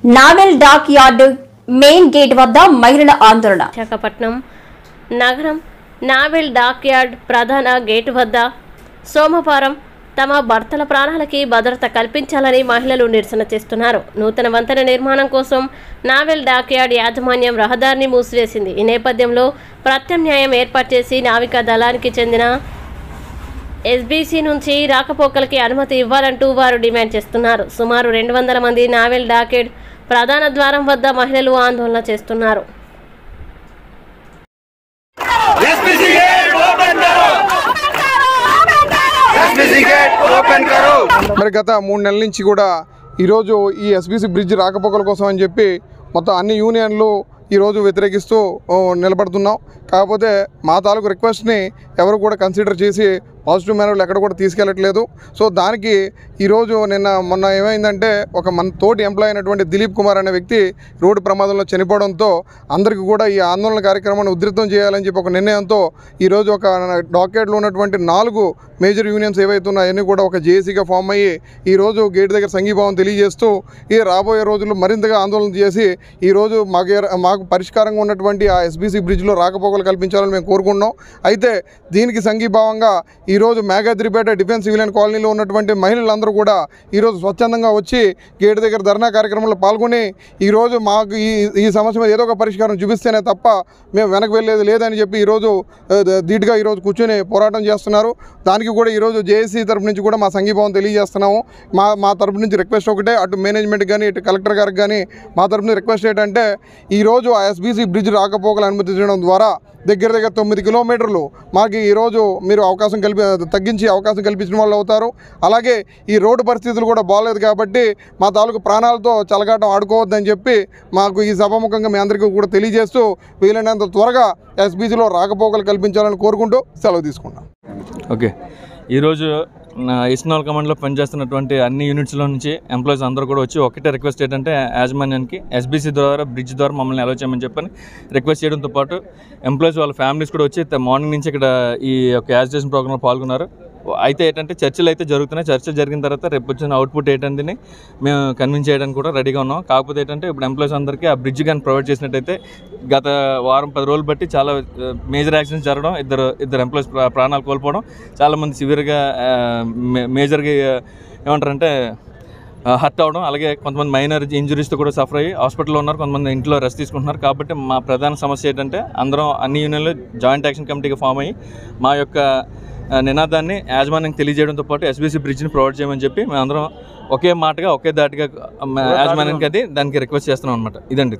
Novel dockyard main gate వద్ద మహిళల ఆందోళన. విశాఖపట్నం నగరం నావెల్ డాక్ యార్డ్ ప్రధాన గేటు వద్ద సోమవారం తమ భర్తల ప్రాణాలకి భద్రత కల్పించాలని మహిళలు నిరసన చేస్తున్నారు. నూతన వంతెన నిర్మాణం కోసం నావెల్ డాక్ యార్డ్ యాజమాన్యం రహదారిని మూసివేసింది. ఈ నేపథ్యంలో ప్రత్యామ్నాయం ఏర్పాటు చేసి నావికా దళానికి చెందిన ఎస్బీసీ నుంచి రాకపోకలకి అనుమతి ఇవ్వాలంటూ వారు డిమాండ్ చేస్తున్నారు. సుమారు 200 మంది నావెల్ డాక్ యార్డ్ ప్రధాన ద్వారం వద్ద మహిళలు ఆందోళన చేస్తున్నారు. మరి గత 3 నెలల నుంచి కూడా ఈరోజు ఈ ఎస్బీసీ బ్రిడ్జ్ రాకపోకల కోసం అని చెప్పి మొత్తం అన్ని యూనియన్లు ఈరోజు వ్యతిరేకిస్తూ నిలబడుతున్నాం. కాకపోతే మా తాలూకు రిక్వెస్ట్ని ఎవరు కూడా కన్సిడర్ చేసి పాజిటివ్ మేనర్లు ఎక్కడ కూడా తీసుకెళ్ళట్లేదు. సో దానికి ఈరోజు మొన్న ఏమైందంటే మన తోటి ఎంప్లాయ్ అయినటువంటి దిలీప్ కుమార్ అనే వ్యక్తి రోడ్డు ప్రమాదంలో చనిపోవడంతో అందరికీ కూడా ఈ ఆందోళన కార్యక్రమాన్ని ఉధృతం చేయాలని చెప్పి ఒక నిర్ణయంతో ఈరోజు ఒక డాక్యార్డ్లో ఉన్నటువంటి 4 మేజర్ యూనియన్స్ ఏవైతే ఉన్నాయో అవన్నీ కూడా ఒక జేఏసీగా ఫామ్ అయ్యి ఈరోజు గేట్ దగ్గర సంఘీభావం తెలియజేస్తూ ఈ రాబోయే రోజుల్లో మరింతగా ఆందోళన చేసి ఈరోజు మాకు పరిష్కారంగా ఉన్నటువంటి ఆ ఎస్బీసీ బ్రిడ్జ్లో రాకపోకలు కల్పించాలని మేము కోరుకుంటున్నాం. అయితే దీనికి సంఘీభావంగా ఈరోజు మేఘాద్రిపేట డిఫెన్స్ సివిలియన్ కాలనీలో ఉన్నటువంటి మహిళలందరూ కూడా ఈరోజు స్వచ్ఛందంగా వచ్చి గేట్ దగ్గర ధర్నా కార్యక్రమంలో పాల్గొని ఈరోజు మాకు ఈ సమస్య మీద ఏదో ఒక పరిష్కారం చూపిస్తేనే తప్ప మేము వెనక్కి వెళ్ళేది లేదని చెప్పి ఈరోజు ధీటుగా ఈరోజు కూర్చొని పోరాటం చేస్తున్నారు. దానికి కూడా ఈరోజు జేఏసీ తరపు నుంచి కూడా మా సంఘీభావం తెలియజేస్తున్నాము. మా తరపు నుంచి రిక్వెస్ట్ ఒకటే, అటు మేనేజ్మెంట్ కానీ ఇటు కలెక్టర్ గారికి కానీ మా తరపు నుంచి రిక్వెస్ట్ ఏంటంటే ఈరోజు ఆ ఎస్బీసీ బ్రిడ్జ్ రాకపోకలు అనుమతించడం ద్వారా దగ్గర 9 కిలోమీటర్లు మాకు ఈరోజు మీరు తగ్గించి అవకాశం కల్పించిన వాళ్ళు అవుతారు. అలాగే ఈ రోడ్డు పరిస్థితులు కూడా బాగలేదు కాబట్టి మా తాలూకు ప్రాణాలతో చలగాటం ఆడుకోవద్దని చెప్పి మాకు ఈ సభాముఖంగా మీ అందరికీ కూడా తెలియజేస్తూ వీలైనంత త్వరగా ఎస్బీసీలో రాకపోకలు కల్పించాలని కోరుకుంటూ సెలవు తీసుకున్నాం. ఓకే, ఈరోజు ఈస్టర్న్ కమాండ్లో పనిచేస్తున్నటువంటి అన్ని యూనిట్స్లో నుంచి ఎంప్లాయీస్ అందరూ కూడా వచ్చి ఒకటే రిక్వెస్ట్ ఏంటంటే యాజమాన్యానికి ఎస్బీసీ ద్వారా బ్రిడ్జ్ ద్వారా మమ్మల్ని అలౌ చేయమని చెప్పని రిక్వెస్ట్ చేయడంతో పాటు ఎంప్లాయీస్ వాళ్ళ ఫ్యామిలీస్ కూడా వచ్చి మార్నింగ్ నుంచి ఇక్కడ ఈ యొక్క యాజిటేషన్ ప్రోగ్రాంలో పాల్గొన్నారు. అయితే ఏంటంటే చర్చలు అయితే జరుగుతున్నాయి. చర్చలు జరిగిన తర్వాత రేపు వచ్చిన అవుట్పుట్ ఏంటంటే మేము కన్విన్స్ చేయడానికి కూడా రెడీగా ఉన్నాం. కాకపోతే ఏంటంటే ఇప్పుడు ఎంప్లాయీస్ అందరికీ ఆ బ్రిడ్జ్ కానీ ప్రొవైడ్ చేసినట్టయితే గత వారం 10 రోజులు బట్టి చాలా మేజర్ యాక్సిడెంట్స్ జరగడం, ఇద్దరు ఎంప్లాయీస్ ప్రాణాలు కోల్పోవడం, చాలామంది సివియర్గా మేజర్గా ఏమంటారంటే హర్ట్ అవ్వడం, అలాగే కొంతమంది మైనర్ ఇంజురీస్తో కూడా సఫర్ అయ్యి హాస్పిటల్లో ఉన్నారు, కొంతమంది ఇంట్లో రెస్ట్ తీసుకుంటున్నారు. కాబట్టి మా ప్రధాన సమస్య ఏంటంటే అందరం అన్ని యూనియన్లు జాయింట్ యాక్షన్ కమిటీగా ఫామ్ అయ్యి మా యొక్క నినాదాన్ని యాజమాన్యానికి తెలియజేయడంతో పాటు ఎస్బీసీ బ్రిడ్జ్ని ప్రొవైడ్ చేయమని చెప్పి మేమందరం ఒకే మాటగా ఒకే దాటిగా యాజమాన్యానికి దానికి రిక్వెస్ట్ చేస్తున్నాం అనమాట. ఇదండి.